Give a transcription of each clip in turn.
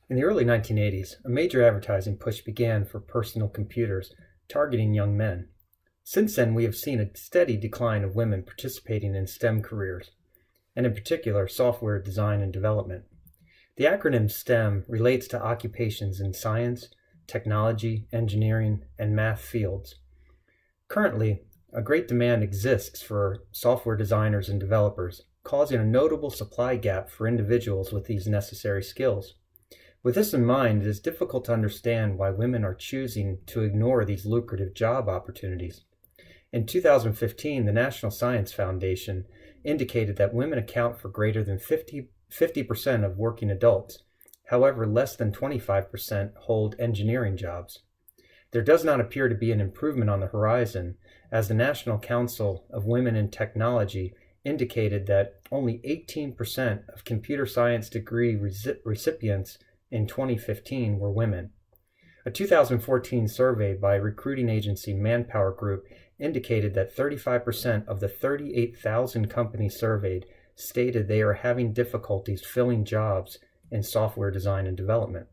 In the early 1980s, a major advertising push began for personal computers targeting young men. Since then, we have seen a steady decline of women participating in STEM careers, and in particular, software design and development. The acronym STEM relates to occupations in science, technology, engineering, and math fields. Currently, a great demand exists for software designers and developers, causing a notable supply gap for individuals with these necessary skills. With this in mind, it is difficult to understand why women are choosing to ignore these lucrative job opportunities. In 2015, the National Science Foundation indicated that women account for greater than 50% of working adults. However, less than 25% hold engineering jobs. There does not appear to be an improvement on the horizon, as the National Council of Women in Technology indicated that only 18% of computer science degree recipients in 2015 were women. A 2014 survey by recruiting agency Manpower Group indicated that 35% of the 38,000 companies surveyed stated they are having difficulties filling jobs in software design and development.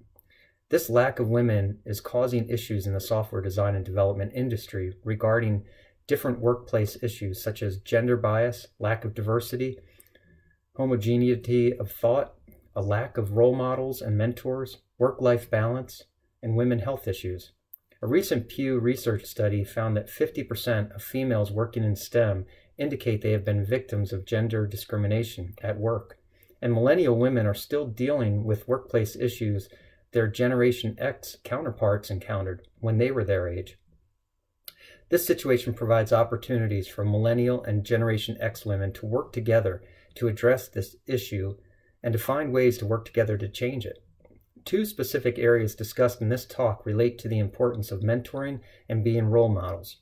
This lack of women is causing issues in the software design and development industry regarding different workplace issues such as gender bias, lack of diversity, homogeneity of thought, a lack of role models and mentors, work-life balance, and women health issues. A recent Pew Research study found that 50% of females working in STEM indicate they have been victims of gender discrimination at work, and millennial women are still dealing with workplace issues their Generation X counterparts encountered when they were their age. This situation provides opportunities for millennial and Generation X women to work together to address this issue and to find ways to work together to change it. Two specific areas discussed in this talk relate to the importance of mentoring and being role models.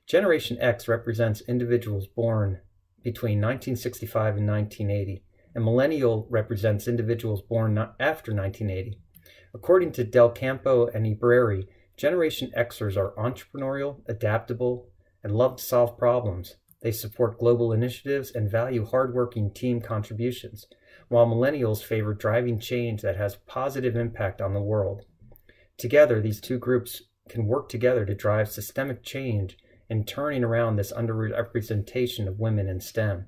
Generation X represents individuals born between 1965 and 1980, and Millennial represents individuals born after 1980. According to Del Campo and Ibreri, Generation Xers are entrepreneurial, adaptable, and love to solve problems. They support global initiatives and value hardworking team contributions, while millennials favor driving change that has positive impact on the world. Together, these two groups can work together to drive systemic change in turning around this underrepresentation of women in STEM.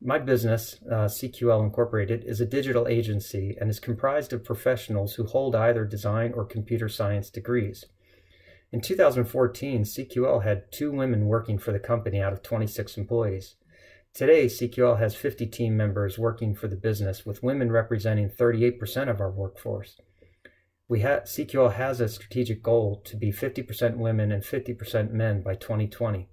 My business, CQL Incorporated, is a digital agency and is comprised of professionals who hold either design or computer science degrees. In 2014, CQL had 2 women working for the company out of 26 employees. Today, CQL has 50 team members working for the business, with women representing 38% of our workforce. CQL has a strategic goal to be 50% women and 50% men by 2020.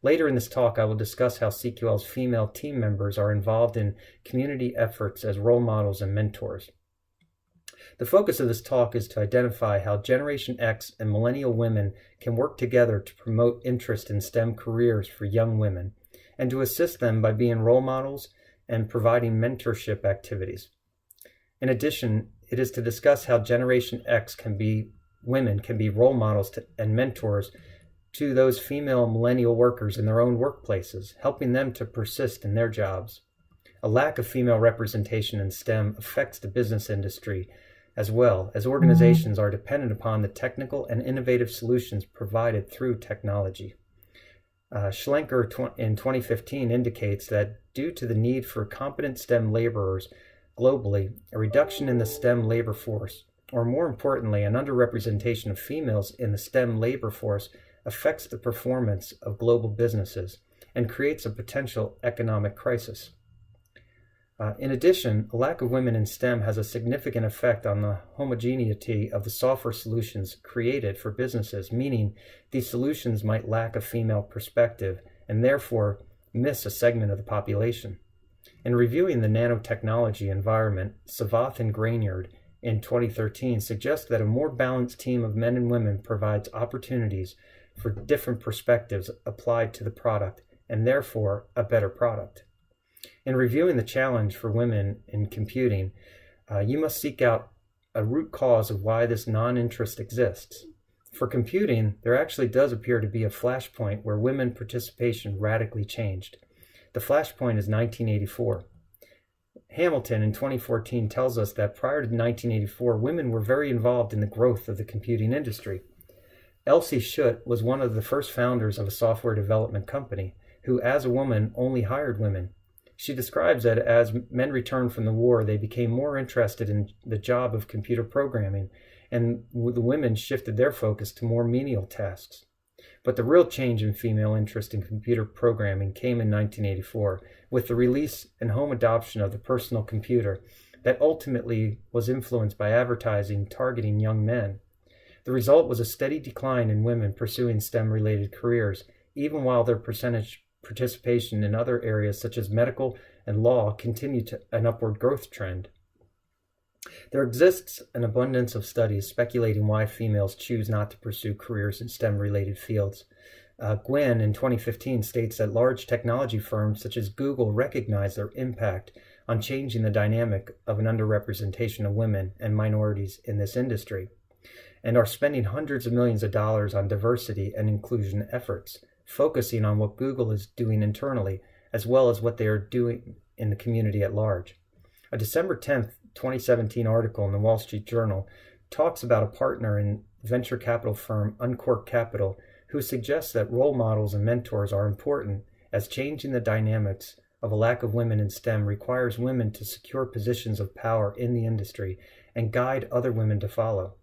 Later in this talk, I will discuss how CQL's female team members are involved in community efforts as role models and mentors. The focus of this talk is to identify how Generation X and millennial women can work together to promote interest in STEM careers for young women, and to assist them by being role models and providing mentorship activities. In addition, it is to discuss how Generation X women can be role models and mentors to those female millennial workers in their own workplaces, helping them to persist in their jobs. A lack of female representation in STEM affects the business industry as well, as organizations are dependent upon the technical and innovative solutions provided through technology. Schlenker in 2015 indicates that due to the need for competent STEM laborers globally, a reduction in the STEM labor force, or more importantly, an underrepresentation of females in the STEM labor force, affects the performance of global businesses and creates a potential economic crisis. In addition, a lack of women in STEM has a significant effect on the homogeneity of the software solutions created for businesses, meaning these solutions might lack a female perspective and therefore miss a segment of the population. In reviewing the nanotechnology environment, Savath and Grainyard in 2013 suggest that a more balanced team of men and women provides opportunities for different perspectives applied to the product, and therefore a better product. In reviewing the challenge for women in computing, you must seek out a root cause of why this non-interest exists. For computing, there actually does appear to be a flashpoint where women participation radically changed. The flashpoint is 1984. Hamilton in 2014 tells us that prior to 1984, women were very involved in the growth of the computing industry. Elsie Schutt was one of the first founders of a software development company who, as a woman, only hired women. She describes that as men returned from the war, they became more interested in the job of computer programming, and the women shifted their focus to more menial tasks. But the real change in female interest in computer programming came in 1984 with the release and home adoption of the personal computer that ultimately was influenced by advertising targeting young men. The result was a steady decline in women pursuing STEM-related careers, even while their percentage participation in other areas such as medical and law continued an upward growth trend. There exists an abundance of studies speculating why females choose not to pursue careers in STEM-related fields. Gwynn in 2015 states that large technology firms such as Google recognize their impact on changing the dynamic of an underrepresentation of women and minorities in this industry, and are spending hundreds of millions of dollars on diversity and inclusion efforts, focusing on what Google is doing internally, as well as what they are doing in the community at large. A December 10th, 2017 article in the Wall Street Journal talks about a partner in venture capital firm Uncork Capital who suggests that role models and mentors are important, as changing the dynamics of a lack of women in STEM requires women to secure positions of power in the industry and guide other women to follow.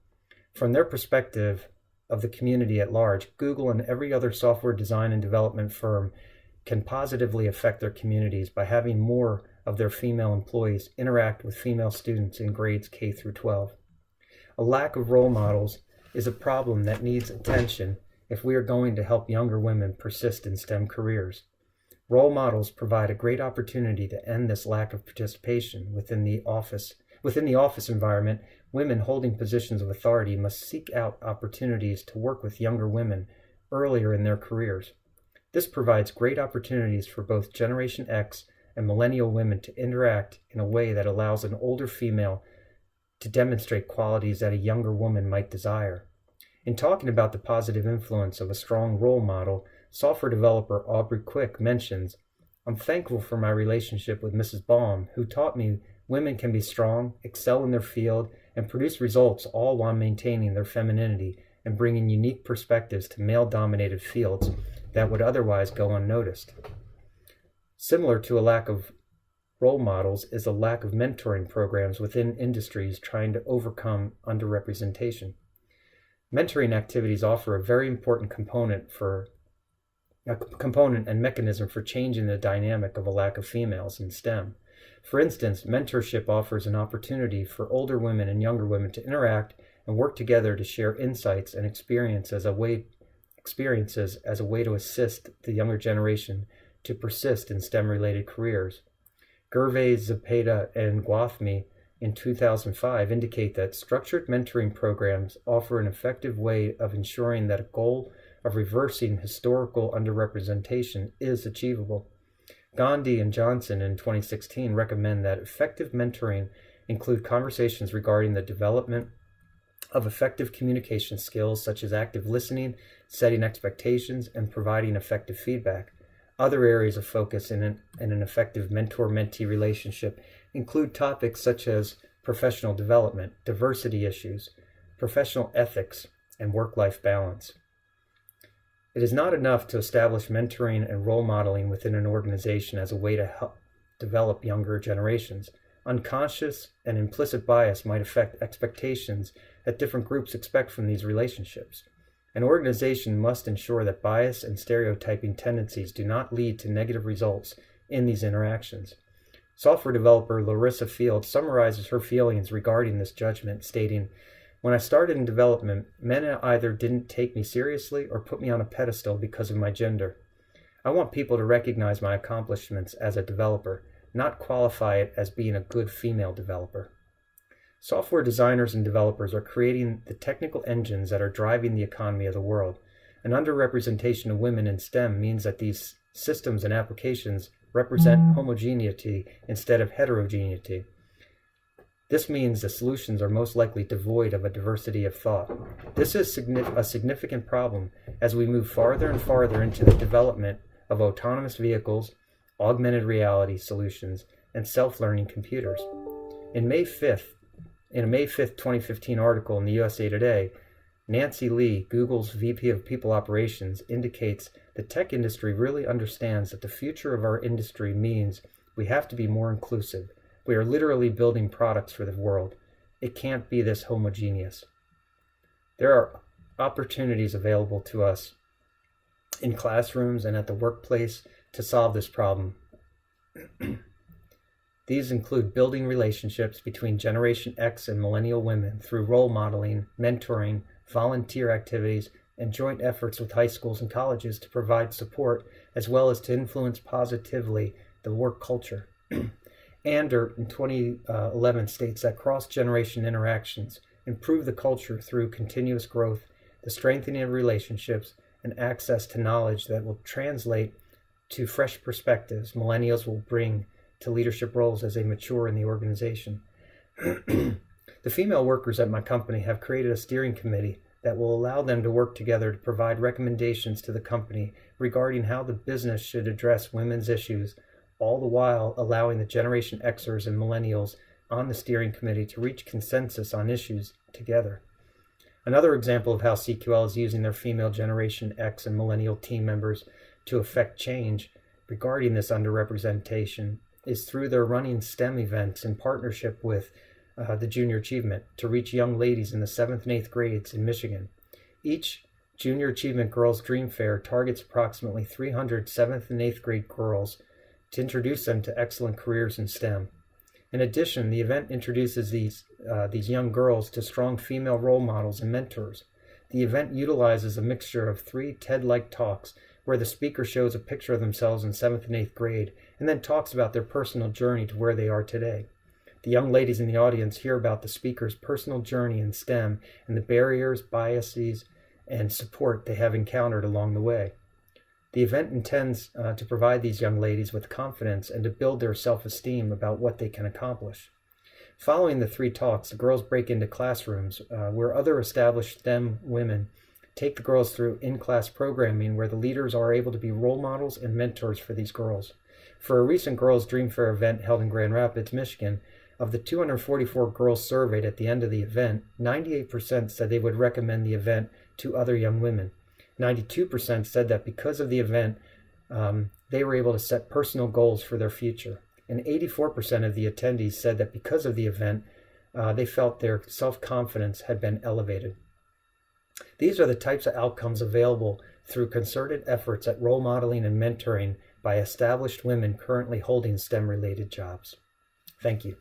From their perspective of the community at large, Google and every other software design and development firm can positively affect their communities by having more of their female employees interact with female students in grades K through 12. A lack of role models is a problem that needs attention if we are going to help younger women persist in STEM careers. Role models provide a great opportunity to end this lack of participation within the office. Within the office environment, women holding positions of authority must seek out opportunities to work with younger women earlier in their careers. This provides great opportunities for both Generation X and millennial women to interact in a way that allows an older female to demonstrate qualities that a younger woman might desire. In talking about the positive influence of a strong role model, software developer Aubrey Quick mentions, "I'm thankful for my relationship with Mrs. Baum, who taught me women can be strong, excel in their field, and produce results all while maintaining their femininity and bringing unique perspectives to male-dominated fields that would otherwise go unnoticed." Similar to a lack of role models is a lack of mentoring programs within industries trying to overcome underrepresentation. Mentoring activities offer a very important component and mechanism for changing the dynamic of a lack of females in STEM. For instance, mentorship offers an opportunity for older women and younger women to interact and work together to share insights and experiences as a way to assist the younger generation to persist in STEM-related careers. Gervais, Zepeda, and Gwathmey in 2005 indicate that structured mentoring programs offer an effective way of ensuring that a goal of reversing historical underrepresentation is achievable. Gandhi and Johnson in 2016 recommend that effective mentoring include conversations regarding the development of effective communication skills such as active listening, setting expectations, and providing effective feedback. Other areas of focus in an effective mentor-mentee relationship include topics such as professional development, diversity issues, professional ethics, and work-life balance. It is not enough to establish mentoring and role modeling within an organization as a way to help develop younger generations. Unconscious and implicit bias might affect expectations that different groups expect from these relationships. An organization must ensure that bias and stereotyping tendencies do not lead to negative results in these interactions. Software developer Larissa Field summarizes her feelings regarding this judgment, stating, "When I started in development, men either didn't take me seriously or put me on a pedestal because of my gender. I want people to recognize my accomplishments as a developer, not qualify it as being a good female developer." Software designers and developers are creating the technical engines that are driving the economy of the world. An underrepresentation of women in STEM means that these systems and applications represent homogeneity instead of heterogeneity. This means the solutions are most likely devoid of a diversity of thought. This is a significant problem as we move farther and farther into the development of autonomous vehicles, augmented reality solutions, and self-learning computers. In a May 5th, 2015 article in the USA Today, Nancy Lee, Google's VP of People Operations, indicates the tech industry really understands that the future of our industry means we have to be more inclusive. We are literally building products for the world. It can't be this homogeneous. There are opportunities available to us in classrooms and at the workplace to solve this problem. These include building relationships between Generation X and Millennial women through role modeling, mentoring, volunteer activities, and joint efforts with high schools and colleges to provide support as well as to influence positively the work culture. Ander in 2011 states that cross-generation interactions improve the culture through continuous growth, the strengthening of relationships, and access to knowledge that will translate to fresh perspectives millennials will bring to leadership roles as they mature in the organization. The female workers at my company have created a steering committee that will allow them to work together to provide recommendations to the company regarding how the business should address women's issues, all the while allowing the Generation Xers and Millennials on the steering committee to reach consensus on issues together. Another example of how CQL is using their female Generation X and Millennial team members to affect change regarding this underrepresentation is through their running STEM events in partnership with the Junior Achievement to reach young ladies in the 7th and 8th grades in Michigan. Each Junior Achievement Girls Dream Fair targets approximately 300 7th and 8th grade girls to introduce them to excellent careers in STEM. In addition, the event introduces these young girls to strong female role models and mentors. The event utilizes a mixture of 3 TED-like talks where the speaker shows a picture of themselves in 7th and 8th grade and then talks about their personal journey to where they are today. The young ladies in the audience hear about the speaker's personal journey in STEM and the barriers, biases, and support they have encountered along the way. The event intends to provide these young ladies with confidence and to build their self-esteem about what they can accomplish. Following the 3 talks, the girls break into classrooms where other established STEM women take the girls through in-class programming where the leaders are able to be role models and mentors for these girls. For a recent Girls Dream Fair event held in Grand Rapids, Michigan, of the 244 girls surveyed at the end of the event, 98% said they would recommend the event to other young women. 92% said that because of the event, they were able to set personal goals for their future. And 84% of the attendees said that because of the event, they felt their self-confidence had been elevated. These are the types of outcomes available through concerted efforts at role modeling and mentoring by established women currently holding STEM-related jobs. Thank you.